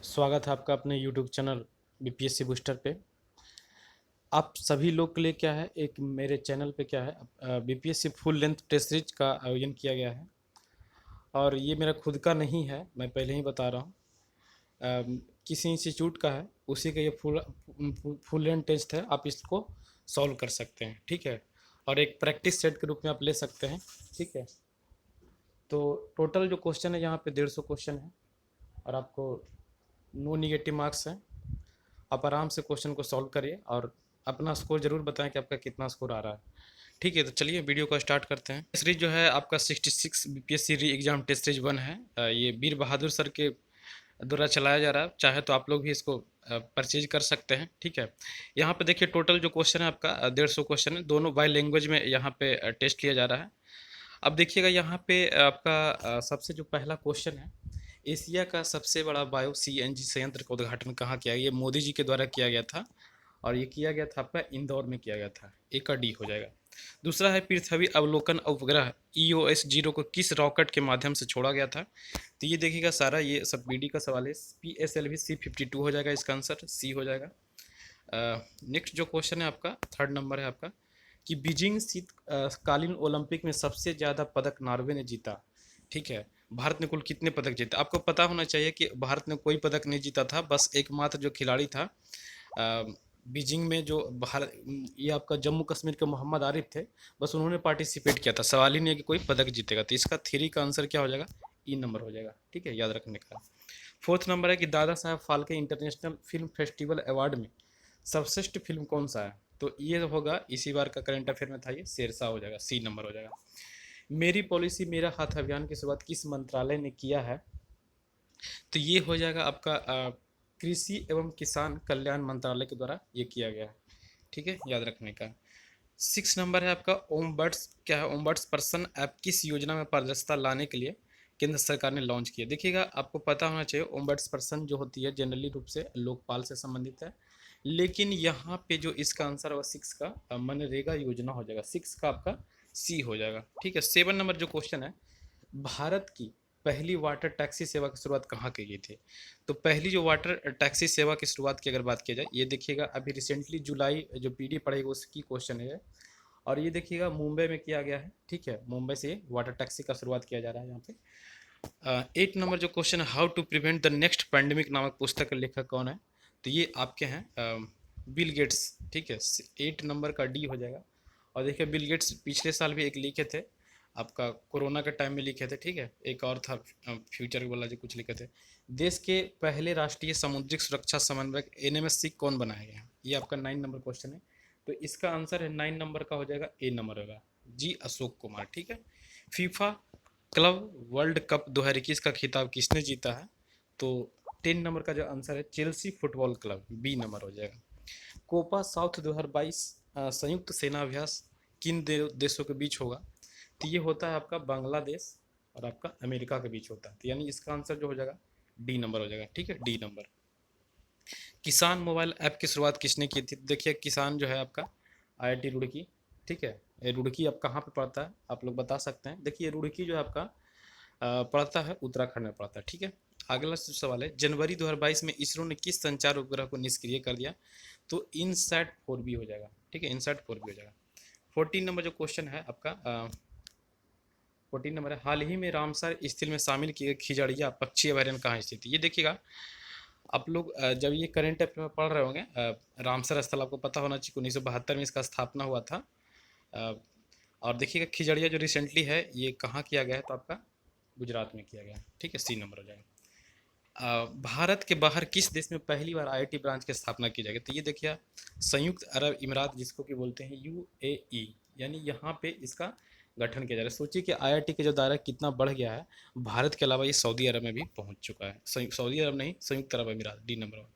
स्वागत है आपका अपने यूट्यूब चैनल बीपीएससी बूस्टर पे। आप सभी लोग के लिए क्या है, एक मेरे चैनल पे क्या है, BPSC full length test series का आयोजन किया गया है। और ये मेरा खुद का नहीं है, मैं पहले ही बता रहा हूँ। किसी इंस्टीट्यूट का है, उसी का ये फुल लेंथ टेस्ट है। आप इसको सॉल्व कर सकते हैं, ठीक है। और एक प्रैक्टिस सेट के रूप में आप ले सकते हैं, ठीक है। तो टोटल जो क्वेश्चन है यहाँ पे 150 क्वेश्चन है, और आपको नो निगेटिव मार्क्स हैं। आप आराम से क्वेश्चन को सॉल्व करिए और अपना स्कोर जरूर बताएं कि आपका कितना स्कोर आ रहा है। ठीक है, तो चलिए वीडियो को स्टार्ट करते हैं। सीरीज जो है आपका 66 बीपीएससी री एग्जाम टेस्ट सीरीज 1 है। ये वीर बहादुर सर के द्वारा चलाया जा रहा है। चाहे तो आप लोग भी इसको परचेज कर सकते हैं, ठीक है। यहाँ पे देखिए टोटल जो क्वेश्चन है आपका 150 क्वेश्चन है। दोनों बाई लैंग्वेज में यहाँ पे टेस्ट लिया जा रहा है। अब देखिएगा यहाँ पे आपका सबसे जो पहला क्वेश्चन है, एशिया का सबसे बड़ा बायो सीएनजी संयंत्र का उद्घाटन कहाँ किया गया? ये मोदी जी के द्वारा किया गया था, और ये किया गया था आपका इंदौर में किया गया था। ए का डी हो जाएगा। दूसरा है पृथ्वी अवलोकन उपग्रह EOS-0 को किस रॉकेट के माध्यम से छोड़ा गया था? तो ये देखिएगा सारा ये सब बीडी का सवाल है। PSLV C-52 हो जाएगा, इसका आंसर सी हो जाएगा। नेक्स्ट जो क्वेश्चन है आपका थर्ड नंबर है आपका कि बीजिंग शीतकालीन ओलंपिक में सबसे ज़्यादा पदक नॉर्वे ने जीता, ठीक है। भारत ने कुल कितने पदक जीते? आपको पता होना चाहिए कि भारत ने कोई पदक नहीं जीता था, बस एकमात्र जो खिलाड़ी था बीजिंग में, जो भारत, ये आपका जम्मू कश्मीर के मोहम्मद आरिफ थे, बस उन्होंने पार्टिसिपेट किया था। सवाल ही नहीं है कि कोई पदक जीतेगा। तो इसका थ्री का आंसर क्या हो जाएगा? ई नंबर हो जाएगा, ठीक है, याद रखने का। फोर्थ नंबर है कि Dada Saheb Phalke international film festival award में सर्वश्रेष्ठ फिल्म कौन सा है? तो ये होगा, इसी बार का करंट अफेयर में था, ये शेरशाह हो जाएगा, सी नंबर हो जाएगा। मेरी पॉलिसी मेरा हाथ अभियान की शुरुआत किस मंत्रालय ने किया है? तो ये हो जाएगा आपका कृषि एवं किसान कल्याण मंत्रालय के द्वारा ये किया गया है, ठीक है, याद रखने का। सिक्स नंबर है आपका ओमबर्ड्स, क्या है? ओमबर्ड्स पर्सन ऐप किस योजना में पारदर्शिता लाने के लिए केंद्र सरकार ने लॉन्च किया? देखिएगा आपको पता होना चाहिए, ओमबर्ड्स पर्सन जो होती है जनरली रूप से लोकपाल से संबंधित है, लेकिन यहाँ पे जो इसका आंसर होगा सिक्स का मनरेगा योजना हो जाएगा। सिक्स का आपका सी हो जाएगा, ठीक है। सेवन नंबर जो क्वेश्चन है, भारत की पहली वाटर टैक्सी सेवा की शुरुआत कहाँ की गई थी? तो पहली जो वाटर टैक्सी सेवा की शुरुआत की अगर बात की जाए, ये देखिएगा अभी रिसेंटली जुलाई जो पीडी पड़ेगी उसकी क्वेश्चन है, और ये देखिएगा मुंबई में किया गया है, ठीक है। मुंबई से वाटर टैक्सी का शुरुआत किया जा रहा है यहाँ पे। 8 नंबर जो क्वेश्चन है, how to prevent the next pandemic नामक पुस्तक के लेखक कौन है? तो ये आपके हैं बिल गेट्स, ठीक है। 8 नंबर का डी हो जाएगा। और देखिए बिल गेट्स पिछले साल भी एक लिखे थे, आपका कोरोना के टाइम में लिखे थे, ठीक है। एक और था फ्यूचर वाला जो कुछ लिखे थे। देश के पहले राष्ट्रीय समुद्रिक सुरक्षा समन्वयक NMSC कौन बनाया गया? ये आपका 9 नंबर क्वेश्चन है। तो इसका आंसर है 9 नंबर का हो जाएगा, ए नंबर होगा, जी अशोक कुमार, ठीक है। फीफा क्लब वर्ल्ड कप 2021 का खिताब किसने जीता है? तो 10 नंबर का जो आंसर है Chelsea football club, B number हो जाएगा। कोपा साउथ 2022 संयुक्त सेना अभ्यास किन देशों के बीच होगा? तो ये होता है आपका बांग्लादेश और आपका अमेरिका के बीच होता है। तो यानी इसका आंसर जो हो जाएगा डी नंबर हो जाएगा, ठीक है, डी नंबर। किसान मोबाइल ऐप की शुरुआत किसने की थी? देखिए किसान जो है आपका IIT रुड़की, ठीक है। ये रुड़की अब कहाँ पे पड़ता है आप लोग बता सकते हैं? देखिए रुड़की जो है आपका पड़ता है उत्तराखंड में पड़ता है, ठीक है। अगला सवाल है, जनवरी 2022 में इसरो ने किस संचार उपग्रह को निष्क्रिय कर दिया? तो इनसैट 4B हो जाएगा, ठीक है, इनसैट 4B हो जाएगा। 14 नंबर जो क्वेश्चन है आपका 14 नंबर है, हाल ही में रामसर स्थिल में शामिल किए खिजड़िया पक्षी अभयारण्य कहाँ स्थित है? ये देखिएगा आप लोग जब ये करंट अफेयर में पढ़ रहे होंगे, रामसर स्थल आपको पता होना चाहिए, 1972 में इसका स्थापना हुआ था। अ, और देखिएगा खिजड़िया जो रिसेंटली है ये कहाँ किया गया है? तो आपका गुजरात में किया गया है, ठीक है, सी नंबर हो जाएगा। भारत के बाहर किस देश में पहली बार IIT ब्रांच की स्थापना की जाएगी? तो ये देखिए संयुक्त अरब इमारात, जिसको कि बोलते हैं UAE, यानी यहाँ पे इसका गठन किया जा रहा है। सोचिए कि IIT का जो दायरा कितना बढ़ गया है, भारत के अलावा ये सऊदी अरब में भी पहुंच चुका है। सऊदी अरब नहीं, संयुक्त अरब अमीरात, डी नंबर 1।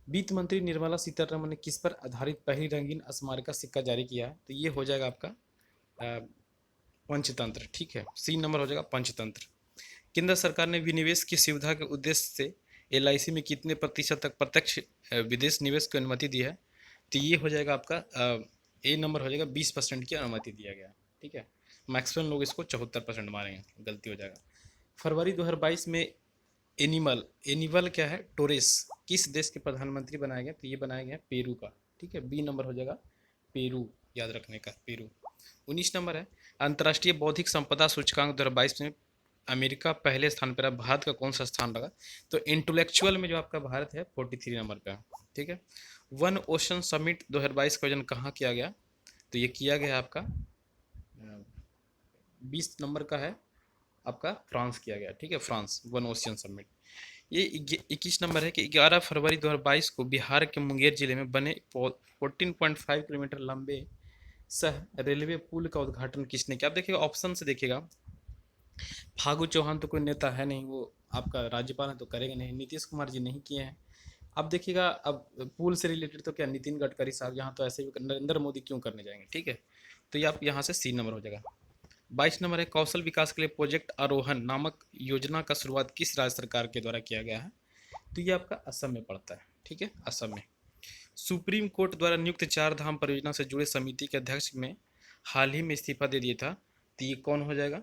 वित्त मंत्री निर्मला सीतारमण ने किस पर आधारित पहली रंगीन स्मारका सिक्का जारी किया है? तो ये हो जाएगा आपका पंचतंत्र, ठीक है, सी नंबर हो जाएगा पंचतंत्र। केंद्र सरकार ने विनिवेश की सुविधा के उद्देश्य से LIC में कितने प्रतिशत तक प्रत्यक्ष विदेश निवेश की अनुमति दी है? तो ये हो जाएगा आपका ए नंबर हो जाएगा, 20% की अनुमति दिया गया, ठीक है। मैक्सिमम लोग इसको 74% मारेंगे, गलती हो जाएगा। फरवरी 2022 में एनिमल, एनिमल क्या है, टोरेस, किस देश के प्रधानमंत्री बनाए गए, तो ये बनाया गया पेरू का, ठीक है, बी नंबर हो जाएगा पेरू, याद रखने का पेरू। 19 नंबर है, अंतर्राष्ट्रीय बौद्धिक संपदा सूचकांक 2022 में अमेरिका पहले स्थान पर है, भारत का कौन सा स्थान लगा, तो इंटेलेक्चुअल में जो आपका भारत है 43 नंबर पे है, ठीक है। वन ओशन समिट 2022 का आयोजन कहाँ किया गया, तो ये किया गया आपका 20 नंबर का है आपका फ्रांस किया गया, ठीक है, फ्रांस वन ओशियन समिट। ये 21 नंबर है कि 11 फरवरी 2022 को बिहार के मुंगेर जिले में बने 14.5 किलोमीटर लंबे सह रेलवे पुल का उद्घाटन किसने किया। आप देखिएगा ऑप्शन से देखिएगा, फागू चौहान तो कोई नेता है नहीं, वो आपका राज्यपाल है तो करेंगे नहीं, नीतीश कुमार जी नहीं किए हैं। अब देखिएगा, अब पुल से रिलेटेड तो क्या नितिन गडकरी साहब, यहाँ तो ऐसे भी नरेंद्र मोदी क्यों करने जाएंगे, ठीक है। तो ये आप यहाँ से सी नंबर हो जाएगा। 22 नंबर है, कौशल विकास के लिए प्रोजेक्ट आरोहण नामक योजना का शुरुआत किस राज्य सरकार के द्वारा किया गया है, तो ये आपका असम में पड़ता है, ठीक है, असम में। सुप्रीम कोर्ट द्वारा नियुक्त चार धाम परियोजना से जुड़े समिति के अध्यक्ष में हाल ही में इस्तीफा दे दिया था, तो ये कौन हो जाएगा,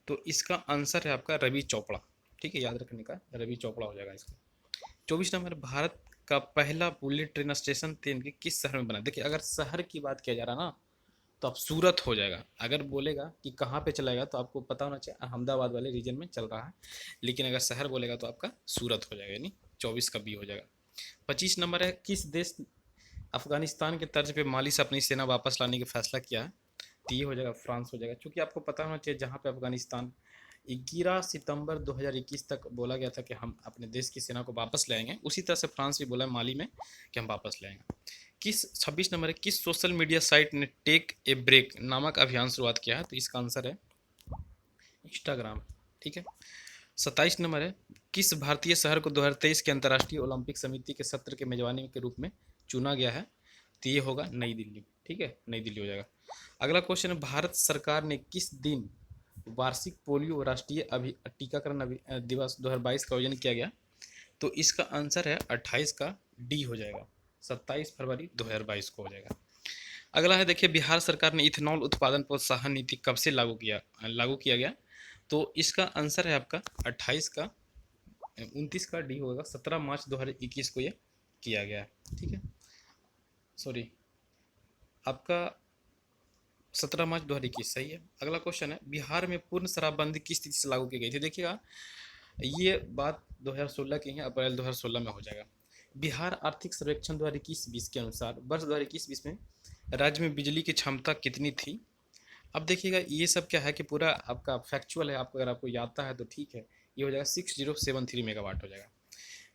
तो इसका आंसर है आपका रवि चोपड़ा, ठीक है, याद रखने का रवि चोपड़ा हो जाएगा इसका। 24 नंबर, भारत का पहला बुलेट ट्रेन स्टेशन ट्रेन के किस शहर में बना, देखिए अगर शहर की बात किया जा रहा ना तो आप सूरत हो जाएगा, अगर बोलेगा कि कहाँ पे चलाएगा तो आपको पता होना चाहिए अहमदाबाद वाले रीजन में चल रहा है, लेकिन अगर शहर बोलेगा तो आपका सूरत हो जाएगा, यानी 24 का बी हो जाएगा। 25 नंबर है, किस देश अफगानिस्तान के तर्ज पे माली से अपनी सेना वापस लाने का फैसला किया है, तो ये हो जाएगा फ्रांस हो जाएगा, क्योंकि आपको पता होना चाहिए जहाँ पे अफगानिस्तान 11 सितंबर 2021 तक बोला गया था कि हम अपने देश की सेना को वापस लाएंगे, उसी तरह से फ्रांस भी बोला है माली में कि हम वापस लाएंगे। किस 26 नंबर है, किस सोशल मीडिया साइट ने टेक ए ब्रेक नामक अभियान शुरुआत किया है, तो इसका आंसर है इंस्टाग्राम, ठीक है। 27 नंबर है, किस भारतीय शहर को 2023 के अंतर्राष्ट्रीय ओलंपिक समिति के सत्र के मेजबानी के रूप में चुना गया है, तो ये होगा नई दिल्ली, ठीक है, नई दिल्ली हो जाएगा। अगला क्वेश्चन है, भारत सरकार ने किस दिन वार्षिक पोलियो राष्ट्रीय टीकाकरण दिवस 2022 का आयोजन किया गया, तो इसका आंसर है 28 का डी हो जाएगा, 27 फरवरी 2022 को हो जाएगा। अगला है, देखिए बिहार सरकार ने इथेनॉल उत्पादन प्रोत्साहन नीति कब से लागू किया गया, तो इसका आंसर है आपका 28 का 29 का डी होगा, 17 मार्च 2021 को ये किया गया है, ठीक है, सॉरी आपका 17 मार्च 2021 सही है। अगला क्वेश्चन है, बिहार में पूर्ण शराबबंदी किस तिथि से लागू की गई थी, देखिएगा ये बात 2016 की है, अप्रैल 2016 में हो जाएगा। बिहार आर्थिक सर्वेक्षण 2021-20 के अनुसार वर्ष 2021-20 में राज्य में बिजली की क्षमता कितनी थी। अब देखिएगा ये सब क्या है कि पूरा आपका फैक्चुअल है, आपको अगर आपको याद आता है तो ठीक है, ये हो जाएगा 6073 मेगावाट हो जाएगा।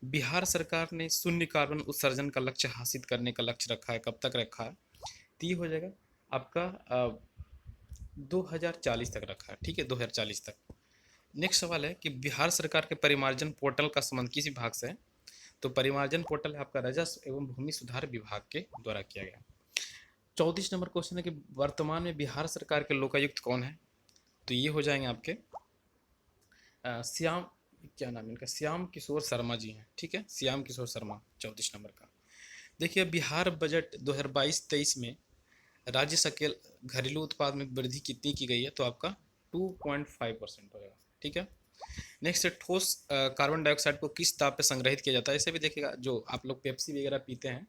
बिहार सरकार ने शून्य कार्बन उत्सर्जन का लक्ष्य हासिल करने का लक्ष्य रखा है, कब तक रखा है, तो ये हो जाएगा आपका 2040 तक रखा है, ठीक है, 2040 तक। नेक्स्ट सवाल है कि बिहार सरकार के परिमार्जन पोर्टल का संबंध किस विभाग से है, तो परिमार्जन पोर्टल है आपका राजस्व एवं भूमि सुधार विभाग के द्वारा किया गया। 34 नंबर क्वेश्चन है कि वर्तमान में बिहार सरकार के लोकायुक्त कौन है, तो ये हो जाएंगे आपके श्याम, क्या नाम है इनका, श्याम किशोर शर्मा जी हैं, ठीक है, श्याम किशोर शर्मा 34 नंबर का। देखिए बिहार बजट 2022-23 में राज्य सकल घरेलू उत्पाद में वृद्धि कितनी की गई है, तो आपका 2.5% हो जाएगा, ठीक है। नेक्स्ट है, ठोस कार्बन डाइऑक्साइड को किस ताप पे संग्रहित किया जाता है, ऐसे भी देखिएगा जो आप लोग पेप्सी वगैरह पीते हैं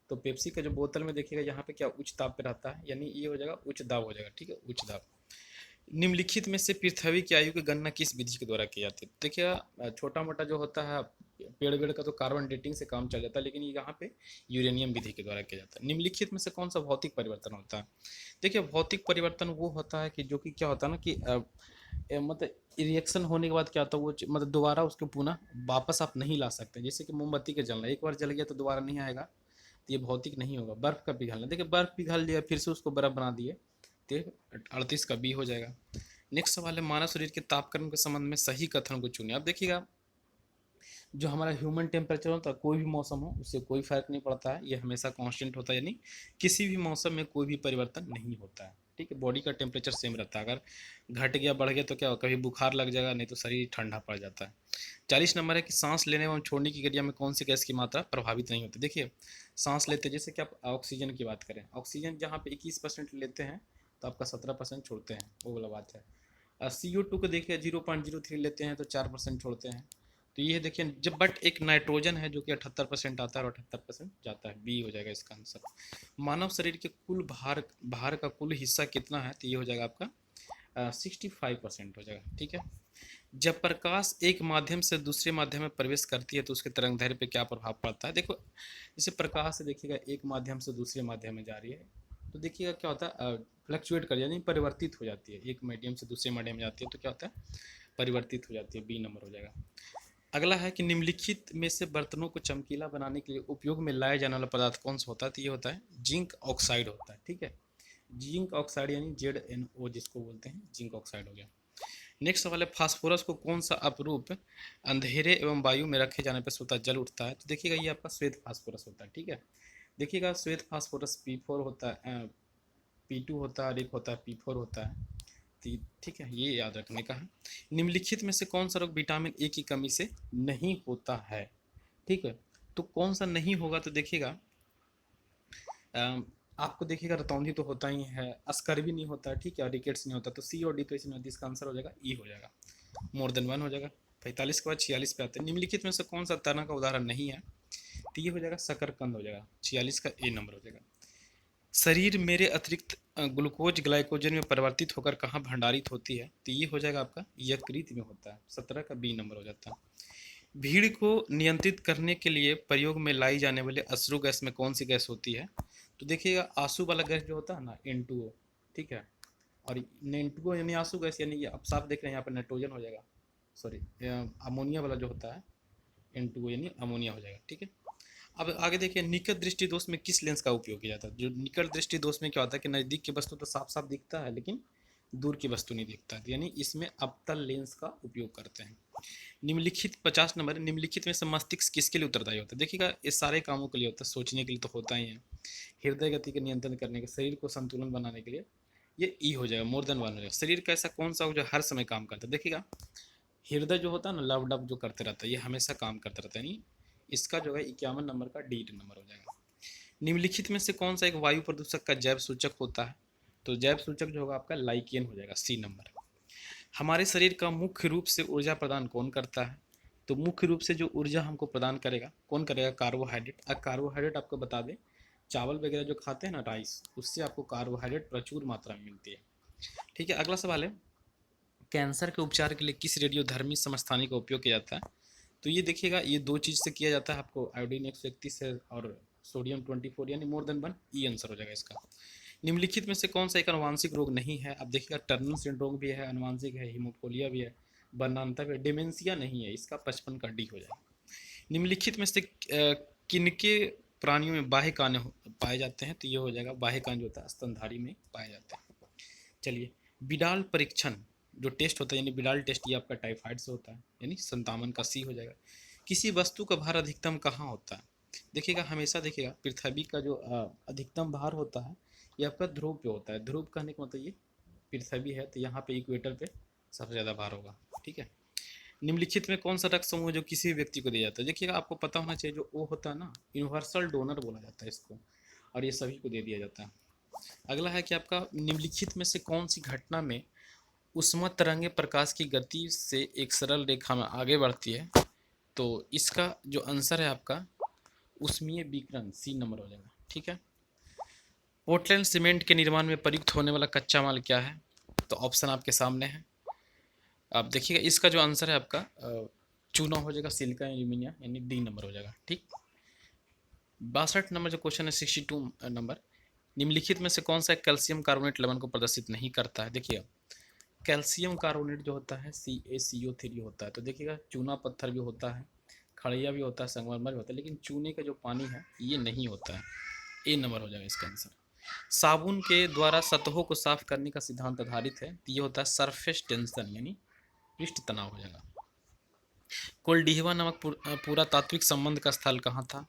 तो पेप्सी का जो बोतल में देखिएगा यहाँ पे क्या उच्च ताप पे रहता है, यानी ये हो जाएगा उच्च दाब हो जाएगा, ठीक है, उच्च दाब। निम्नलिखित में से पृथ्वी की आयु की गणना किस विधि के द्वारा की जाती है, देखिए छोटा मोटा जो होता है पेड़ वेड़ का तो कार्बन डेटिंग से काम चल जाता है, लेकिन यहाँ पे यूरेनियम विधि के द्वारा किया जाता है। निम्नलिखित में से कौन सा भौतिक परिवर्तन होता है, देखिए भौतिक परिवर्तन वो होता है कि जो कि क्या होता है ना कि मतलब रिएक्शन होने के बाद क्या होता है वो मतलब दोबारा उसको पुनः वापस आप नहीं ला सकते, जैसे कि मोमबत्ती के जलना, एक बार जल गया तो दोबारा नहीं आएगा, तो ये भौतिक नहीं होगा। बर्फ का पिघलना, देखिए बर्फ पिघल दिया फिर से उसको बर्फ बना दिए, तो 38 का बी हो जाएगा। नेक्स्ट सवाल है, मानव शरीर के तापक्रम के संबंध में सही कथन को चुनिए। अब देखिएगा जो हमारा ह्यूमन टेम्परेचर होता है कोई भी मौसम हो उससे कोई फर्क नहीं पड़ता है, ये हमेशा कांस्टेंट होता है, यानी किसी भी मौसम में कोई भी परिवर्तन नहीं होता है, ठीक है, बॉडी का टेम्परेचर सेम रहता है, अगर घट गया बढ़ गया तो क्या कभी बुखार लग जाएगा, नहीं तो शरीर ठंडा पड़ जाता है। 40 नंबर है कि सांस लेने एवं छोड़ने की क्रिया में कौन सी गैस की मात्रा प्रभावित नहीं होती, देखिए सांस लेते जैसे कि आप ऑक्सीजन की बात करें, ऑक्सीजन जहाँ पे 21% लेते हैं तो आपका 17% छोड़ते हैं, वो वाला बात है। CO2 को देखिए 0.03 लेते हैं तो 4% छोड़ते हैं, तो ये देखिए जब बट एक नाइट्रोजन है जो कि 78% आता है और 78% जाता है, बी हो जाएगा इसका आंसर। मानव शरीर के कुल भार भार का कुल हिस्सा कितना है, तो ये हो जाएगा आपका 65% हो जाएगा। ठीक है, जब प्रकाश एक माध्यम से दूसरे माध्यम में प्रवेश करती है तो उसके तरंग दैर्घ्य पे क्या प्रभाव पड़ता है। देखो जैसे प्रकाश से देखिएगा एक माध्यम से दूसरे माध्यम में जा रही है तो देखिएगा क्या होता है, फ्लक्चुएट कर यानी परिवर्तित हो जाती है, एक मीडियम से दूसरे मीडियम में जाती है तो क्या होता है, परिवर्तित हो जाती है, बी नंबर हो जाएगा। अगला है कि निम्नलिखित में से बर्तनों को चमकीला बनाने के लिए उपयोग में लाया जाने वाला पदार्थ कौन सा होता है, तो ये होता है जिंक ऑक्साइड होता है। ठीक है, जिंक ऑक्साइड यानी ZnO जिसको बोलते हैं, जिंक ऑक्साइड हो गया। नेक्स्ट सवाल है फास्फोरस को कौन सा अपरूप अंधेरे एवं वायु में रखे जाने पर स्वतः जल उठता है, तो देखिएगा ये आपका श्वेत फास्फोरस होता है। ठीक है, देखिएगा श्वेत फास्फोरस P4 होता है, P2 होता है और एक होता है P4 होता है। ठीक है, ये याद रखने का है। निम्नलिखित में से कौन सा रोग विटामिन ए की कमी से नहीं होता है। ठीक है, तो कौन सा नहीं होगा, तो देखिएगा आपको देखिएगा रतौंधी तो होता ही है, अस्कर भी नहीं होता है, ठीक है, और रिकेट्स नहीं होता, तो सी और डी तो इसमें इसका आंसर हो जाएगा ई हो जाएगा, मोर देन वन हो जाएगा। 45 के बाद 46 पे आते हैं, निम्नलिखित में से कौन सा तरह का उदाहरण नहीं है, तो ये हो जाएगा शकरकंद हो जाएगा, 46 का ए नंबर हो जाएगा। शरीर मेरे अतिरिक्त ग्लूकोज ग्लाइकोजन में परिवर्तित होकर कहाँ भंडारित होती है, तो ये हो जाएगा आपका यकृत में होता है, 17 का बी नंबर हो जाता है। भीड़ को नियंत्रित करने के लिए प्रयोग में लाई जाने वाली अश्रु गैस में कौन सी गैस होती है, तो देखिएगा आंसू वाला गैस जो होता है ना N2O, ठीक है, और N2O यानी आंसू गैस यानी ये आप साफ देख रहे हैं यहाँ पर नाइट्रोजन हो जाएगा, सॉरी अमोनिया वाला जो होता है N2O यानी अमोनिया हो जाएगा। ठीक है, अब आगे देखिए निकट दृष्टि दोष में किस लेंस का उपयोग किया जाता है। जो निकट दृष्टि दोष में क्या होता है कि नज़दीक की वस्तु तो साफ साफ दिखता है लेकिन दूर की वस्तु नहीं दिखता, यानी इसमें अवतल लेंस का उपयोग करते हैं। निम्नलिखित 50 नंबर, निम्नलिखित में से मस्तिष्क किसके लिए उत्तरदायी होता है, देखिएगा ये सारे कामों के लिए होता है, सोचने के लिए तो होता ही है, हृदय गति के नियंत्रण करने के, शरीर को संतुलन बनाने के लिए, ये ई हो जाएगा, मोर देन वन हो जाएगा। शरीर का ऐसा कौन सा हो जो हर समय काम करता है, देखिएगा हृदय जो होता है ना लव डब जो करते रहता है, ये हमेशा काम करता रहता है, यानी इसका जो है 51 नंबर का डी नंबर हो जाएगा। निम्नलिखित में से कौन सा एक वायु प्रदूषक का जैव सूचक होता है, तो जैव सूचक जो होगा आपका लाइकेन हो जाएगा, सी नंबर। हमारे शरीर का मुख्य रूप से ऊर्जा प्रदान कौन करता है, तो मुख्य रूप से जो ऊर्जा हमको प्रदान करेगा कौन करेगा, कार्बोहाइड्रेट। अब कार्बोहाइड्रेट आपको बता दें, चावल वगैरह जो खाते हैं ना राइस, उससे आपको कार्बोहाइड्रेट प्रचुर मात्रा में मिलती है। ठीक है, अगला सवाल है कैंसर के उपचार के लिए किस रेडियोधर्मी समस्थानी का उपयोग किया जाता है, तो ये देखिएगा ये दो चीज़ से किया जाता है, आपको आयोडीन 131 है और सोडियम 24, यानी मोर देन वन, ई आंसर हो जाएगा इसका। निम्नलिखित में से कौन सा एक अनुवांशिक रोग नहीं है, अब देखिएगा टर्नर सिंड्रोम भी है, अनुवांशिक है, हीमोफोलिया भी है, बर्नानता भी है, डिमेंशिया नहीं है, इसका 55 का डी हो जाएगा। निम्नलिखित में से किनके प्राणियों में बाह्य कान पाए जाते हैं, तो ये हो जाएगा बाह्य कान जो होता है स्तनधारी में पाए जाते हैं। चलिए बिडाल परीक्षण जो टेस्ट होता है यानी बिडाल टेस्ट, ये आपका टाइफाइड से होता है, यानी 57 का सी हो जाएगा। किसी वस्तु का भार अधिकतम कहाँ होता है, देखिएगा हमेशा देखिएगा पृथ्वी का जो अधिकतम भार होता है ये आपका ध्रुव पे होता है, ध्रुव कहने का मतलब ये पृथ्वी है तो यहाँ पे इक्वेटर पे सबसे ज़्यादा भार होगा। ठीक है, निम्नलिखित में कौन सा रक्त समूह जो किसी भी व्यक्ति को दिया जाता है, देखिएगा आपको पता होना चाहिए जो ओ होता है ना यूनिवर्सल डोनर बोला जाता है इसको, और ये सभी को दे दिया जाता है। अगला है कि आपका निम्नलिखित में से कौन सी घटना में उष्मा तरंगे प्रकाश की गति से एक सरल रेखा में आगे बढ़ती है, तो इसका जो आंसर है आपका उष्मीय विकिरण, सी नंबर हो जाएगा। ठीक है, पोर्टलैंड सीमेंट के निर्माण में प्रयुक्त होने वाला कच्चा माल क्या है, तो ऑप्शन आपके सामने है, आप देखिएगा इसका जो आंसर है आपका चूना हो जाएगा, सिलिका एल्यूमिनियम, यानी डी नंबर हो जाएगा। ठीक, 62 नंबर जो क्वेश्चन है 62 नंबर, निम्नलिखित में से कौन सा कैल्शियम कार्बोनेट लवण को प्रदर्शित नहीं करता है, देखिए कैल्शियम कार्बोनेट जो होता है CaCO3 होता है, तो देखिएगा चूना पत्थर भी होता है, खड़िया भी होता है, संगमरमर भी होता है, लेकिन चूने का जो पानी है ये नहीं होता है, ए नंबर हो जाएगा इसका आंसर। साबुन के द्वारा सतहों को साफ करने का सिद्धांत आधारित है, तो ये होता है सरफेस टेंशन यानी पृष्ठ तनाव हो जाएगा। कोल्डिहवा नामक पूरा तात्विक संबंध का स्थल कहाँ था,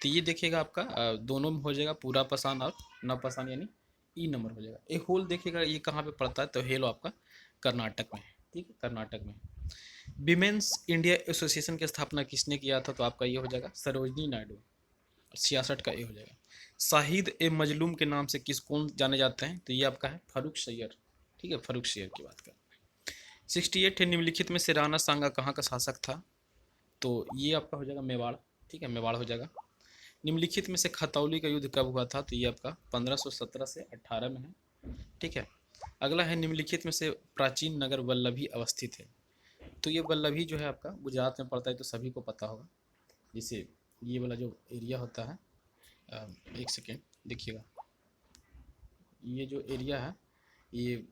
तो ये देखिएगा आपका दोनों में हो जाएगा, पूरा पसान और नवपसान, यानी ई नंबर हो जाएगा। ए होल देखिएगा ये कहाँ पे पड़ता है, तो हेलो आपका कर्नाटक में, ठीक है, कर्नाटक में। विमेंस इंडिया एसोसिएशन की स्थापना किसने किया था, तो आपका ये हो जाएगा सरोजनी नायडू, 66 का ए हो जाएगा। शाहिद ए मजलूम के नाम से किस कौन जाने जाते हैं, तो ये आपका है फारूक सैयद, ठीक है, फारूक सैयद की बात कर। 68 है निम्नलिखित में से राणा सांगा कहाँ का शासक था, तो ये आपका हो जाएगा मेवाड़, ठीक है, मेवाड़ हो जाएगा। निम्नलिखित में से खतौली का युद्ध कब हुआ था? तो ये आपका 1517 से 18 में है, ठीक है। अगला है निम्नलिखित में से प्राचीन नगर वल्लभी अवस्थित है। तो ये वल्लभी जो है आपका गुजरात में पड़ता है, तो सभी को पता होगा। जिसे ये वाला जो एरिया होता है, एक सेकेंड देखिएगा, ये जो एरिया है ये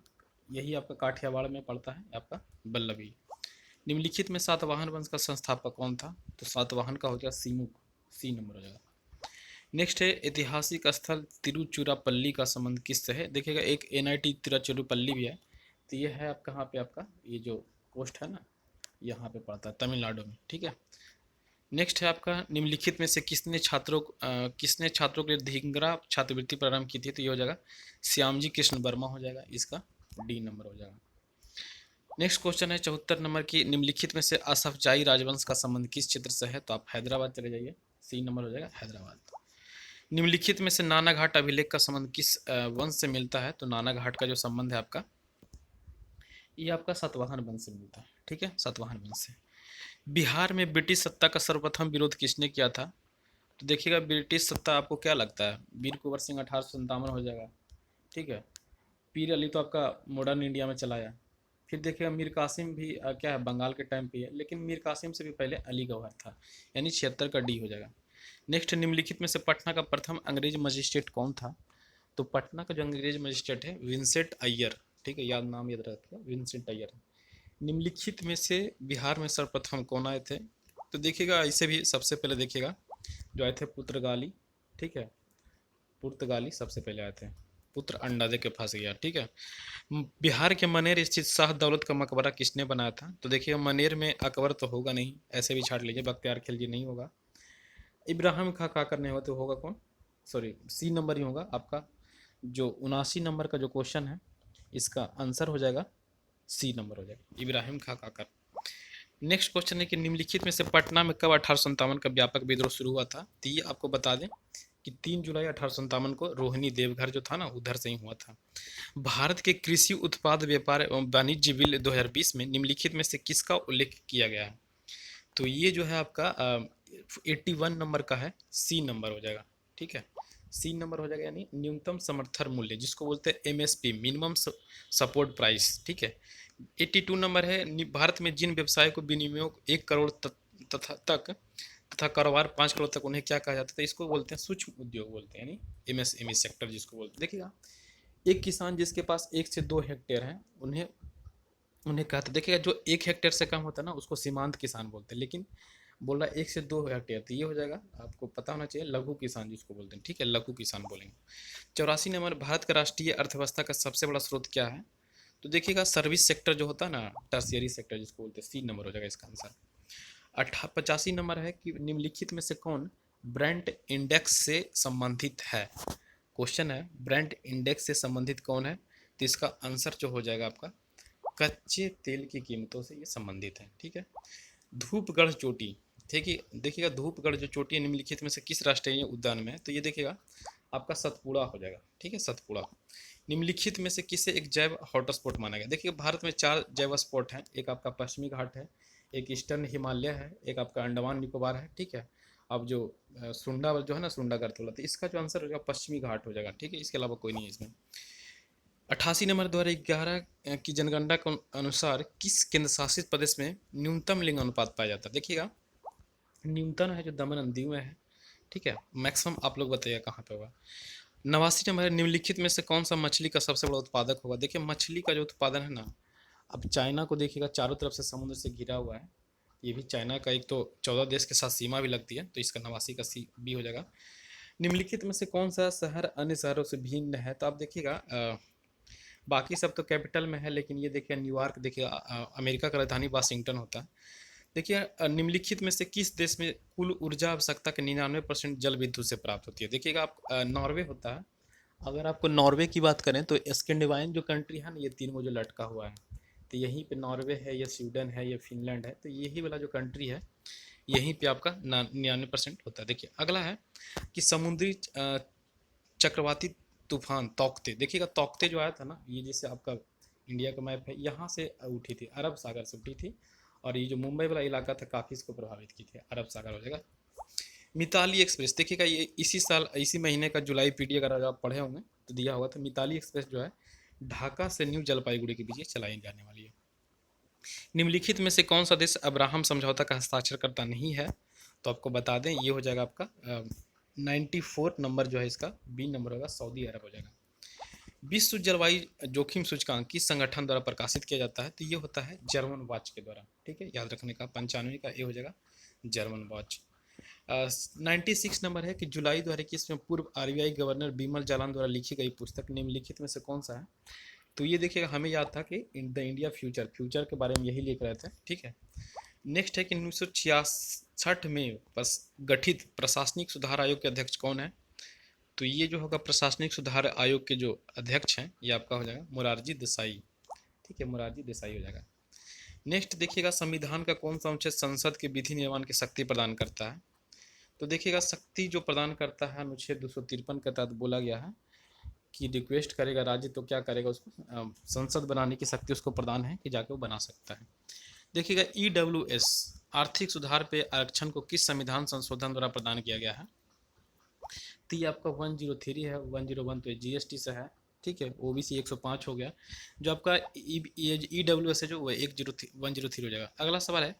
यही आपका काठियावाड़ में पड़ता है, आपका वल्लभी। निम्नलिखित में सातवाहन वंश का संस्थापक कौन था? तो सातवाहन का हो जाएगा सीमुख, सी नंबर हो जाएगा। नेक्स्ट है ऐतिहासिक स्थल तिरुचिरापल्ली का संबंध किससे है? देखिएगा एक NIT तिरुचिरापल्ली भी है, तो ये है आपका कहाँ पे, आपका ये जो कोस्ट है ना, यहाँ पे पड़ता है तमिलनाडु में, ठीक है। नेक्स्ट है आपका निम्नलिखित में से किसने छात्रों के लिए धिंगरा छात्रवृत्ति प्रारंभ की थी? तो ये हो जाएगा श्यामजी कृष्ण वर्मा हो जाएगा, इसका D नंबर हो जाएगा। नेक्स्ट क्वेश्चन है 74 नंबर की, निम्नलिखित में से असफजाई राजवंश का संबंध किस क्षेत्र से है? तो आप हैदराबाद चले जाइए, C नंबर हो जाएगा हैदराबाद। निम्नलिखित में से नाना घाट अभिलेख का संबंध किस वंश से मिलता है? तो नाना घाट का जो संबंध है आपका, ये आपका सातवाहन वंश से मिलता है, ठीक है, सातवाहन वंश से। बिहार में ब्रिटिश सत्ता का सर्वप्रथम विरोध किसने किया था? तो देखिएगा ब्रिटिश सत्ता आपको क्या लगता है? वीर कुंवर सिंह 1857 हो जाएगा, ठीक है। पीर अली तो आपका मॉडर्न इंडिया में चलाया। फिर देखिएगा मीर कासिम भी क्या है, बंगाल के टाइम पे है, लेकिन मीर कासिम से भी पहले अली गौहर था, यानी 76 का D हो जाएगा। नेक्स्ट, निम्नलिखित में से पटना का प्रथम अंग्रेज मजिस्ट्रेट कौन था? तो पटना का जो अंग्रेज मजिस्ट्रेट है विंसेंट अय्यर, ठीक है, याद नाम याद रखिएगा, विंसेंट अय्यर। निम्नलिखित में से बिहार में सर्वप्रथम कौन आए थे? तो देखिएगा इसे भी सबसे पहले देखिएगा जो आए थे पुर्तगाली, ठीक है, पुर्तगाली सबसे पहले आए थे। पुत्र अंडा दे के फंस गया, ठीक है। बिहार के मनेर स्थित शाह दौलत का मकबरा किसने बनाया था? तो देखिएगा मनेर में अकबर तो होगा नहीं, ऐसे भी छाट लीजिए, बख्तियार खिलजी नहीं होगा, इब्राहिम खां काकर नहीं होगा, तो होगा कौन? सॉरी, C नंबर ही होगा आपका। जो 79 नंबर का जो क्वेश्चन है, इसका आंसर हो जाएगा C नंबर हो जाएगा, इब्राहिम खां काकर। नेक्स्ट क्वेश्चन है कि निम्नलिखित में से पटना में कब 1857 का व्यापक विद्रोह शुरू हुआ था? तो ये आपको बता दें कि 3 जुलाई 1857 को रोहिणी देवघर जो था ना, उधर से ही हुआ था। भारत के कृषि उत्पाद व्यापार एवं वाणिज्य बिल 2020 में निम्नलिखित में से किसका उल्लेख किया गया है? तो ये जो है आपका 81 नंबर का है, C नंबर हो जाएगा, ठीक है, C नंबर हो जाएगा, यानी न्यूनतम समर्थन मूल्य जिसको बोलते हैं MSP, मिनिमम सपोर्ट प्राइस, ठीक है। 82 नंबर है, भारत में जिन व्यवसाय को विनियोग 1 करोड़ तथा कारोबार 5 करोड़ तक, उन्हें क्या कहा जाता है? इसको बोलते हैं सूक्ष्म उद्योग बोलते हैं, यानी MSME सेक्टर जिसको बोलते हैं। देखिएगा एक किसान जिसके पास 1 से 2 हेक्टेयर है, उन्हें उन्हें कहते, देखिएगा जो 1 हेक्टेयर से कम होता है ना, उसको सीमांत किसान बोलते हैं, लेकिन बोल रहा है 1 से 2 हेक्टेयर, तो ये हो जाएगा, आपको पता होना चाहिए, लघु किसान जिसको बोलते हैं, ठीक है, लघु किसान बोलेंगे। 84 नंबर, भारत का राष्ट्रीय अर्थव्यवस्था का सबसे बड़ा स्रोत क्या है? तो देखिएगा सर्विस सेक्टर जो होता है ना, टर्शियरी सेक्टर जिसको बोलते हैं, C नंबर हो जाएगा इसका आंसर। 85 नंबर है कि निम्नलिखित में से कौन ब्रांड इंडेक्स से संबंधित है? क्वेश्चन है ब्रांड इंडेक्स से संबंधित कौन है? तो इसका आंसर जो हो जाएगा आपका कच्चे तेल की कीमतों से ये संबंधित है, ठीक है। धूपगढ़ चोटी, ठीक है, देखिएगा धूपगढ़ जो चोटी है निम्नलिखित में से किस राष्ट्रीय उद्यान में है? तो ये देखिएगा आपका सतपुड़ा हो जाएगा, ठीक है, सतपुड़ा। निम्नलिखित में से किसे एक जैव हॉटस्पॉट माना गया? देखिए भारत में 4 जैव स्पॉट हैं, एक आपका पश्चिमी घाट है, एक ईस्टर्न हिमालय है, एक आपका अंडमान निकोबार है, ठीक है। अब जो सुंडा जो है ना, सुंडा करतोला, तो इसका जो आंसर हो जाएगा पश्चिमी घाट हो जाएगा, ठीक है, इसके अलावा कोई नहीं है इसमें। 88 नंबर 2011 की जनगणना के अनुसार किस केंद्र शासित प्रदेश में न्यूनतम लिंग अनुपात पाया जाता है? देखिएगा न्यूनतम है जो दमन एंड दीव में है, ठीक है, मैक्सिमम आप लोग बताइएगा कहाँ पे होगा। 89 नंबर, निम्नलिखित में से कौन सा मछली का सबसे बड़ा उत्पादक होगा? देखिए मछली का जो उत्पादन है ना, अब चाइना को देखिएगा चारों तरफ से समुद्र से घिरा हुआ है, ये भी चाइना का एक तो 14 देश के साथ सीमा भी लगती है, तो इसका 89 का B हो जाएगा। निम्नलिखित में से कौन सा शहर अन्य शहरों से भिन्न है? तो आप देखिएगा बाकी सब तो कैपिटल में है, लेकिन ये देखिए न्यूयॉर्क, देखिए अमेरिका का राजधानी वाशिंगटन होता है। देखिए निम्नलिखित में से किस देश में कुल ऊर्जा आवश्यकता के 99% जल विद्युत से प्राप्त होती है? देखिएगा आप नॉर्वे होता है, अगर आपको नॉर्वे की बात करें तो स्कैंडिनेवियन जो कंट्री है ना, ये 3 जो लटका हुआ है, तो यहीं पे नॉर्वे है, ये स्वीडन है, ये फिनलैंड है, तो यही वाला जो कंट्री है यहीं पे आपका 99% होता है। देखिए अगला है कि समुद्री चक्रवाती तूफान तौकते, देखिएगा तौकते जो आया था ना, ये जैसे आपका इंडिया का मैप है, यहाँ से उठी थी, अरब सागर से उठी थी, और ये जो मुंबई वाला इलाका था काफ़ी इसको प्रभावित की थी, अरब सागर हो जाएगा। मिताली एक्सप्रेस देखिएगा, ये इसी साल इसी महीने का जुलाई पीडी अगर आप पढ़े होंगे तो दिया होगा। तो मिताली एक्सप्रेस जो है ढाका से न्यू जलपाईगुड़ी के बीच चलाई जाने वाली है। निम्नलिखित में से कौन सा देश अब्राहम समझौता का हस्ताक्षर करता नहीं है? तो आपको बता दें ये हो जाएगा आपका 94 नंबर जो है इसका बी नंबर होगा, सऊदी अरब हो जाएगा। विश्व जलवायु जोखिम सूचकांक किस संगठन द्वारा प्रकाशित किया जाता है? तो ये होता है जर्मन वॉच के द्वारा, ठीक है, याद रखने का। 95 का ये हो जाएगा जर्मन वॉच। 96 नंबर है कि जुलाई 2021 में पूर्व आरबीआई गवर्नर बिमल जालान द्वारा लिखी गई पुस्तक निम्नलिखित में से कौन सा है? तो ये देखिएगा, हमें याद था कि इन द इंडिया फ्यूचर के बारे में यही लिख रहे थे, ठीक है। नेक्स्ट है कि 1966 में गठित प्रशासनिक सुधार आयोग के अध्यक्ष कौन है? तो ये जो होगा प्रशासनिक सुधार आयोग के जो अध्यक्ष हैं ये आपका हो जाएगा मोरारजी देसाई, ठीक है, मोरारजी देसाई हो जाएगा। नेक्स्ट देखिएगा, संविधान का कौन सा अनुच्छेद संसद के विधि निर्माण की शक्ति प्रदान करता है? तो देखिएगा, शक्ति जो प्रदान करता है अनुच्छेद 253 के तहत बोला गया है कि रिक्वेस्ट करेगा राज्य तो क्या करेगा, उसको संसद बनाने की शक्ति उसको प्रदान है कि जाके वो बना सकता है। देखिएगा, EWS आर्थिक सुधार पे आरक्षण को किस संविधान संशोधन द्वारा प्रदान किया गया है? तो ये आपका 103 है, 101 तो GST से है, ठीक है। OBC 105 हो गया। जो आपका EWS है जो वो 103 हो जाएगा। अगला सवाल है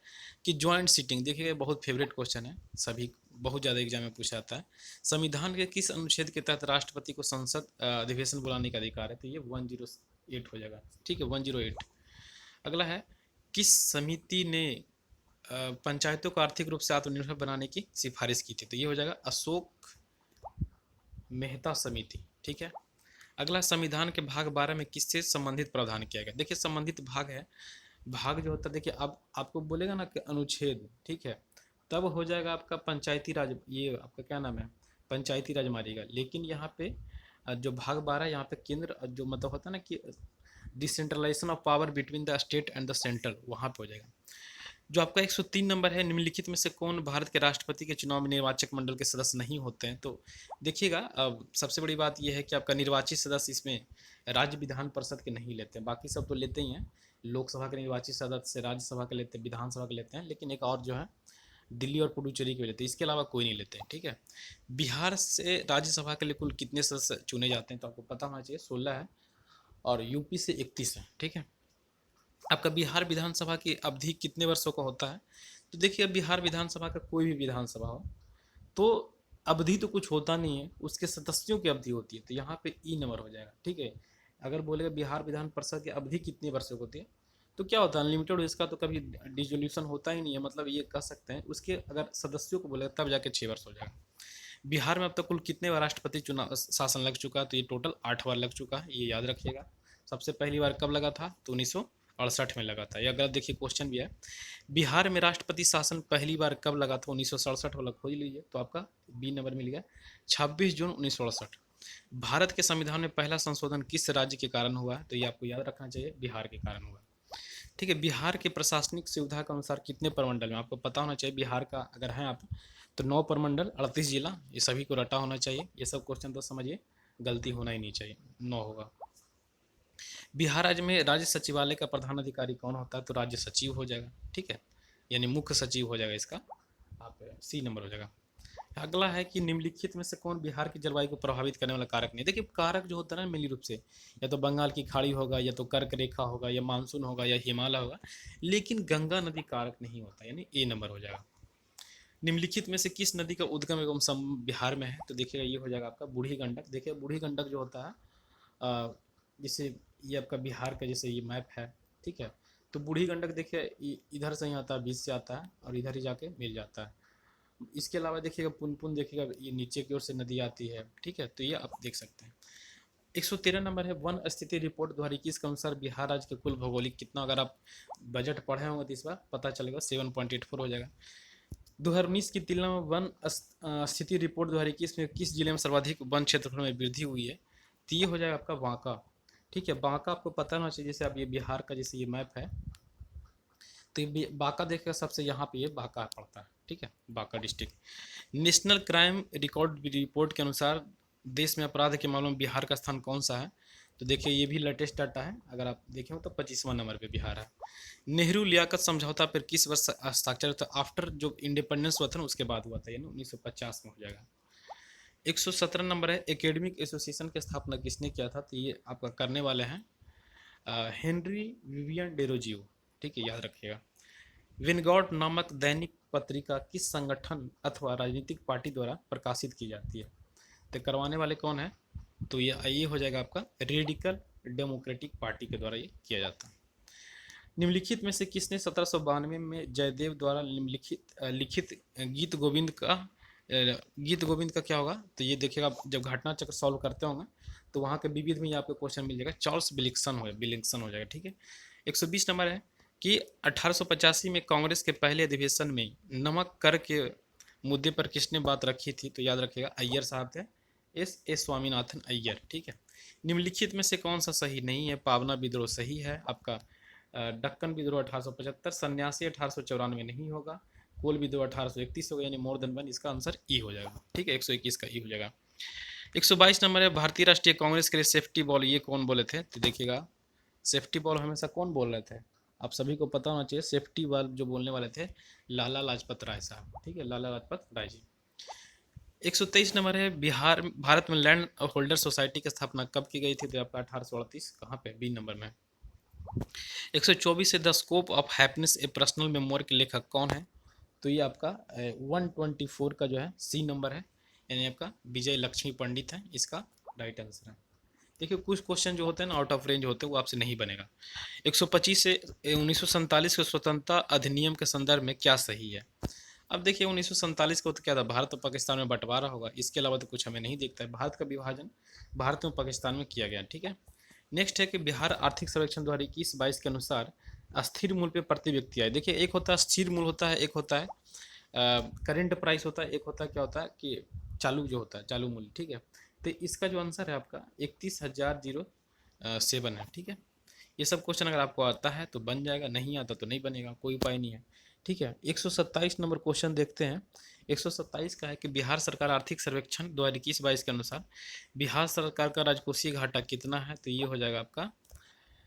कि ज्वाइंट सीटिंग, देखिएगा बहुत फेवरेट क्वेश्चन है, सभी बहुत ज़्यादा एग्जाम में पूछा जाता है। संविधान के किस अनुच्छेद के तहत राष्ट्रपति को संसद अधिवेशन बुलाने का अधिकार है? तो ये 108 हो जाएगा, ठीक है, 108। अगला है किस समिति ने पंचायतों को आर्थिक रूप से आत्मनिर्भर बनाने की सिफारिश की थी? तो ये हो जाएगा अशोक मेहता समिति, ठीक है। अगला, संविधान के भाग 12 में किससे संबंधित प्रावधान किया गया? देखिए संबंधित भाग है, भाग जो होता है देखिए अब आपको बोलेगा ना कि अनुच्छेद, ठीक है, तब हो जाएगा आपका पंचायती राज, ये आपका क्या नाम है, पंचायती राज मारेगा। लेकिन यहाँ पे जो भाग 12 यहाँ पे केंद्र जो मतलब होता है ना कि decentralisation of power between the state and the central, वहाँ पे हो जाएगा। जो आपका 103 नंबर है, निम्नलिखित में से कौन भारत के राष्ट्रपति के चुनाव में निर्वाचक मंडल के सदस्य नहीं होते हैं? तो देखिएगा, अब सबसे बड़ी बात यह है कि आपका निर्वाचित सदस्य इसमें राज्य विधान परिषद के नहीं लेते हैं, बाकी सब तो लेते ही हैं। लोकसभा के निर्वाचित सदस्य राज्यसभा के लेते हैं, विधानसभा के लेते हैं, लेकिन एक और जो है दिल्ली और पुडुचेरी के लेते हैं, इसके अलावा कोई नहीं लेते हैं, ठीक है। बिहार से राज्यसभा के लिए कुल कितने सदस्य चुने जाते हैं? तो आपको पता होना चाहिए 16 है, और यूपी से 31 है, ठीक है। आपका बिहार विधानसभा की अवधि कितने वर्षों का होता है? तो देखिए, बिहार विधानसभा का कोई भी विधानसभा हो तो अवधि तो कुछ होता नहीं है, उसके सदस्यों की अवधि होती है। तो यहाँ पे ई नंबर हो जाएगा, ठीक है। अगर बोलेगा बिहार विधान परिषद की अवधि कितने वर्षों की होती है, तो क्या होता है अनलिमिटेड, इसका तो कभी डिजोल्यूशन होता ही नहीं है, मतलब ये कह सकते हैं उसके अगर सदस्यों को बोलेगा तब जाके 6 वर्ष हो जाएगा। बिहार में अब तक कुल कितने बार राष्ट्रपति चुनाव शासन लग चुका है? तो ये टोटल 8 बार लग चुका है, ये याद रखिएगा। सबसे पहली बार कब लगा था? तो 1968 में लगा था। यह गलत देखिए क्वेश्चन भी है, बिहार में राष्ट्रपति शासन पहली बार कब लगा था? 1967 वाला खोज लीजिए, तो आपका बी नंबर मिल गया 26 जून 1968। भारत के संविधान में पहला संशोधन किस राज्य के कारण हुआ है? तो ये आपको याद रखना चाहिए, बिहार के कारण हुआ, ठीक है। बिहार के प्रशासनिक सुविधा के अनुसार कितने प्रमंडल में? आपको पता होना चाहिए बिहार का अगर है आप तो 9 प्रमंडल 38 जिला, ये सभी को रटा होना चाहिए। ये सब क्वेश्चन तो समझिए गलती होना ही नहीं चाहिए, 9 होगा। बिहार राज्य में राज्य सचिवालय का प्रधान अधिकारी कौन होता है? तो राज्य सचिव हो जाएगा, ठीक है, यानी मुख्य सचिव हो जाएगा इसका, आप सी नंबर हो जाएगा। अगला है कि निम्नलिखित में से कौन बिहार की जलवायु को प्रभावित करने वाला कारक नहीं? देखिए कारक जो होता है ना मेनली रूप से या तो बंगाल की खाड़ी होगा, या तो कर्क रेखा होगा, या मानसून होगा, या हिमालय होगा, लेकिन गंगा नदी कारक नहीं होता, यानी ए नंबर हो जाएगा। निम्नलिखित में से किस नदी का उद्गम एवं सम बिहार में है? तो देखिएगा ये हो जाएगा आपका बूढ़ी गंडक। देखिए बूढ़ी गंडक जो होता है जैसे ये आपका बिहार का जैसे ये मैप है, ठीक है, तो बूढ़ी गंडक देखिए इधर से ही आता है, बीच से आता है और इधर ही जाके मिल जाता है। इसके अलावा देखिएगा पुनपुन, देखिएगा ये नीचे की ओर से नदी आती है, ठीक है, तो ये आप देख सकते हैं। 113 नंबर है, वन स्थिति रिपोर्ट 2021 के अनुसार बिहार राज्य के कुल भौगोलिक कितना, अगर आप बजट पढ़े होंगे तो इस बार पता चलेगा 7.84 हो जाएगा। 2019 की तुलना में वन स्थिति रिपोर्ट 2021 में किस जिले में सर्वाधिक वन क्षेत्रफल में वृद्धि हुई है? तो ये हो जाएगा आपका बांका, ठीक है। बांका आपको पता होना चाहिए, जैसे आप ये बिहार का जैसे ये मैप है तो ये बांका देखिएगा सबसे यहाँ पे ये बांका पड़ता है, ठीक है, Banka district. National crime record report के अनुसार देश में अपराध के मामलों में बिहार का स्थान कौन सा है? तो देखिए ये भी लेटेस्ट डाटा है, अगर आप देखें तो 25वां नंबर पे बिहार है। नेहरू लियाकत समझौता पर किस वर्ष हस्ताक्षर हुआ था? आफ्टर जो इंडिपेंडेंस हुआ था ना उसके बाद हुआ था, ये ना 1950 में हो जाएगा। 117 नंबर है, एकेडमिक एसोसिएशन की स्थापना किसने किया था? तो ये आपका करने वाले हैं हेनरी विवियन डेरोजियो, ठीक है, याद रखिएगा। विनगॉट नामक दैनिक पत्रिका किस संगठन अथवा राजनीतिक पार्टी द्वारा प्रकाशित की जाती है? तो करवाने वाले कौन है? तो ये हो जाएगा आपका रेडिकल डेमोक्रेटिक पार्टी के द्वारा ये किया जाता है। निम्नलिखित में से किसने 1792 में जयदेव द्वारा लिखित गीत गोविंद का क्या होगा? तो ये देखिएगा, जब घटना चक्र सॉल्व करते होंगे तो वहाँ के विविध में आपको क्वेश्चन मिल जाएगा, चार्ल्स बिलिंगसन हो जाएगा, ठीक है। 120 नंबर है कि 1885 में कांग्रेस के पहले अधिवेशन में नमक कर के मुद्दे पर किसने बात रखी थी? तो याद रखिएगा अय्यर साहब थे, एस स्वामीनाथन अय्यर, ठीक है। निम्नलिखित में से कौन सा सही नहीं है? पावना विद्रोह सही है आपका, दक्कन विद्रोह 1875, सन्यासी 1894 नहीं होगा, कोल विद्रोह 1831 होगा, यानी मोर देन वन, इसका आंसर ई हो जाएगा, ठीक है, 121 का ई हो जाएगा। 122 नंबर है, भारतीय राष्ट्रीय कांग्रेस के लिए सेफ्टी बॉल ये कौन बोले थे? तो देखिएगा सेफ्टी बॉल हमेशा कौन बोल रहे थे? आप सभी को पता होना चाहिए, सेफ्टी बॉल जो बोलने वाले थे लाला लाजपत राय साहब, ठीक है, लाला लाजपत राय जी। 123 नंबर है, भारत में लैंड होल्डर सोसाइटी की स्थापना कब की गई थी? तो आपका 1838, कहाँ पे? बी नंबर में। 124 से the scope of happiness A personal memory के लेखक कौन है? तो ये आपका 124 का जो है सी नंबर है, यानी आपका विजय लक्ष्मी पंडित है, इसका राइट आंसर है। देखिए कुछ क्वेश्चन जो होते हैं ना आउट ऑफ रेंज होते हैं, वो आपसे नहीं बनेगा। 125 से 1947 के स्वतंत्रता अधिनियम के संदर्भ में क्या सही है? अब देखिए 1947 को तो क्या था, भारत और पाकिस्तान में बंटवारा होगा, इसके अलावा तो कुछ हमें नहीं दिखता है। भारत का विभाजन भारत और पाकिस्तान में किया गया, ठीक है। नेक्स्ट है कि बिहार आर्थिक सर्वेक्षण 2021-22 के अनुसार अस्थिर मूल्य पे प्रति व्यक्ति आय। देखिए एक होता है स्थिर मूल्य होता है, एक होता है करेंट प्राइस होता है, एक होता है क्या होता है कि चालू जो होता है चालू मूल्य, ठीक है। तो इसका जो आंसर है आपका 31,007 है, ठीक है। ये सब क्वेश्चन अगर आपको आता है तो बन जाएगा, नहीं आता तो नहीं बनेगा, कोई उपाय नहीं है, ठीक है। 127 नंबर क्वेश्चन देखते हैं। 127 का है कि बिहार सरकार आर्थिक सर्वेक्षण 2021-22 के अनुसार बिहार सरकार का राजकोषीय घाटा कितना है? तो ये हो जाएगा आपका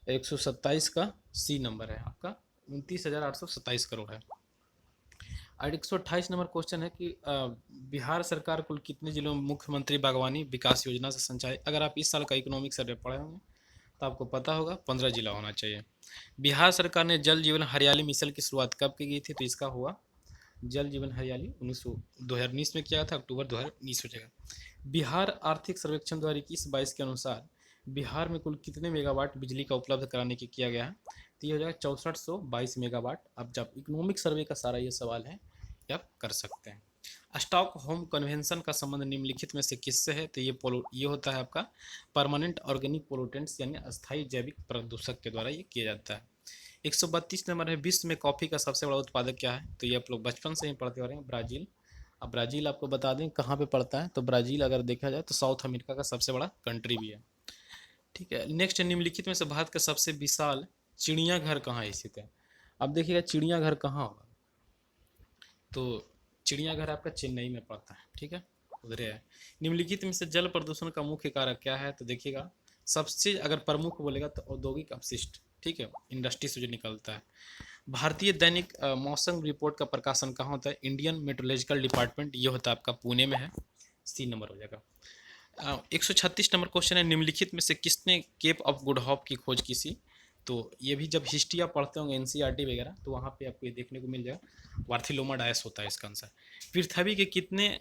127 का सी नंबर है आपका 29,827 करोड़ है। और 128 नंबर क्वेश्चन है कि बिहार सरकार कुल कितने जिलों में मुख्यमंत्री बागवानी विकास योजना से संचालित? अगर आप इस साल का इकोनॉमिक सर्वे पढ़े होंगे तो आपको पता होगा 15 जिला होना चाहिए। बिहार सरकार ने जल जीवन हरियाली मिशन की शुरुआत कब की गई थी? तो इसका हुआ जल जीवन हरियाली 2019 में किया था, अक्टूबर 2019 हो जाएगा। बिहार आर्थिक सर्वेक्षण 2021-22 के अनुसार बिहार में कुल कितने मेगावाट बिजली का उपलब्ध कराने की किया गया है? तो ये हो जाएगा 6422 मेगावाट। अब जब इकोनॉमिक सर्वे का सारा ये सवाल है, ये आप कर सकते हैं। स्टॉक होम कन्वेंशन का संबंध निम्नलिखित में से किससे है? तो ये होता है आपका परमानेंट ऑर्गेनिक पोल्यूटेंट्स यानी अस्थायी जैविक प्रदूषक के द्वारा ये किया जाता है। 132 नंबर है, विश्व में कॉफ़ी का सबसे बड़ा उत्पादक क्या है? तो ये आप लोग बचपन से ही पढ़ते हो रहे हैं, ब्राज़ील। अब ब्राज़ील आपको बता दें कहाँ पे पड़ता है, तो ब्राज़ील अगर देखा जाए तो साउथ अमेरिका का सबसे बड़ा कंट्री भी है, ठीक है। नेक्स्ट, निम्नलिखित में से भारत का सबसे विशाल चिड़ियाघर कहाँ स्थित है? अब देखिएगा चिड़ियाघर कहाँ होगा, तो चिड़ियाघर आपका चेन्नई में पड़ता है, ठीक है, उधर है। निम्नलिखित में से जल प्रदूषण का मुख्य कारक क्या है? तो देखिएगा सबसे अगर प्रमुख बोलेगा तो औद्योगिक अपशिष्ट, ठीक है, इंडस्ट्री से जो निकलता है। भारतीय दैनिक मौसम रिपोर्ट का प्रकाशन कहाँ होता है? इंडियन मेट्रोलॉजिकल डिपार्टमेंट, ये होता है आपका पुणे में है, सी नंबर हो जाएगा। 136 नंबर क्वेश्चन है, निम्नलिखित में से किसने केप ऑफ गुड होप की खोज की थी? तो ये भी जब हिस्ट्री आप पढ़ते होंगे एनसीईआरटी वगैरह तो वहाँ पे आपको ये देखने को मिल जाएगा, वार्थिलोमा डायस होता है इसका आंसर। पृथ्वी के कितने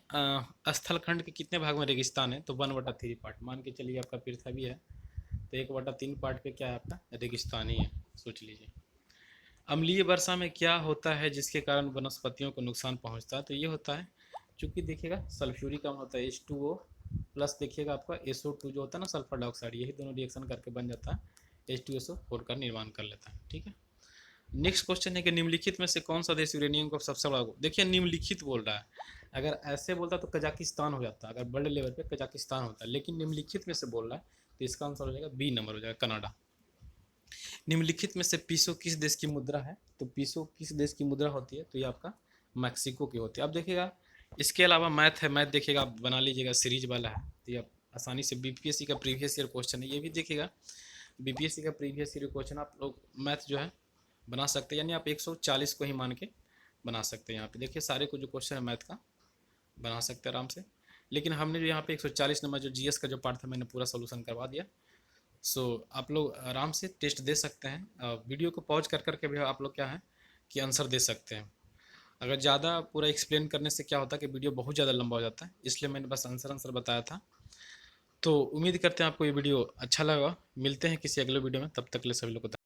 स्थलखंड के कितने भाग में रेगिस्तान है? तो 1/3 पार्ट, मान के चलिए आपका पृथ्वी है तो 1/3 पार्ट पे क्या है आपका रेगिस्तान ही है, सोच लीजिए। अम्लीय वर्षा में क्या होता है जिसके कारण वनस्पतियों को नुकसान पहुंचता है? तो ये होता है चूँकि देखिएगा सल्फ्यूरिक अम्ल होता है H2O प्लस देखिएगा आपका SO2 जो होता है ना सल्फर डाइऑक्साइड, यही दोनों रिएक्शन करके बन जाता है H2SO4 का निर्माण कर लेता है, ठीक है। नेक्स्ट क्वेश्चन है कि निम्नलिखित में से कौन सा देश यूरेनियम को सबसे बड़ा? देखिए निम्नलिखित बोल रहा है, अगर ऐसे बोलता तो कजाकिस्तान हो जाता, अगर वर्ल्ड लेवल पे कजाकिस्तान होता है, लेकिन निम्नलिखित में से बोल रहा है तो इसका आंसर हो जाएगा बी नंबर हो जाएगा कनाडा। निम्नलिखित में से पीसो किस देश की मुद्रा है? तो पीसो किस देश की मुद्रा होती है? तो ये आपका मैक्सिको की होती है। अब देखिएगा इसके अलावा मैथ है, मैथ देखिएगा आप बना लीजिएगा सीरीज वाला है, तो ये आप आसानी से बीपीएससी का प्रीवियस ईयर क्वेश्चन है, ये भी देखिएगा। बीपीएससी का प्रीवियस ईयर क्वेश्चन आप लोग मैथ जो है बना सकते हैं, यानी आप 140 को ही मान के बना सकते हैं। यहाँ पे देखिए सारे को जो क्वेश्चन है मैथ का बना सकते हैं आराम से। लेकिन हमने जो यहाँ पे 140 नंबर जो जीएस का जो पार्ट था मैंने पूरा सोल्यूशन करवा दिया। सो आप लोग आराम से टेस्ट दे सकते हैं। वीडियो को पॉज कर करके भी आप लोग क्या है कि आंसर दे सकते हैं। अगर ज़्यादा पूरा एक्सप्लेन करने से क्या होता है कि वीडियो बहुत ज़्यादा लंबा हो जाता है, इसलिए मैंने बस आंसर बताया था। तो उम्मीद करते हैं आपको ये वीडियो अच्छा लगा। मिलते हैं किसी अगले वीडियो में, तब तक के लिए सभी लोग को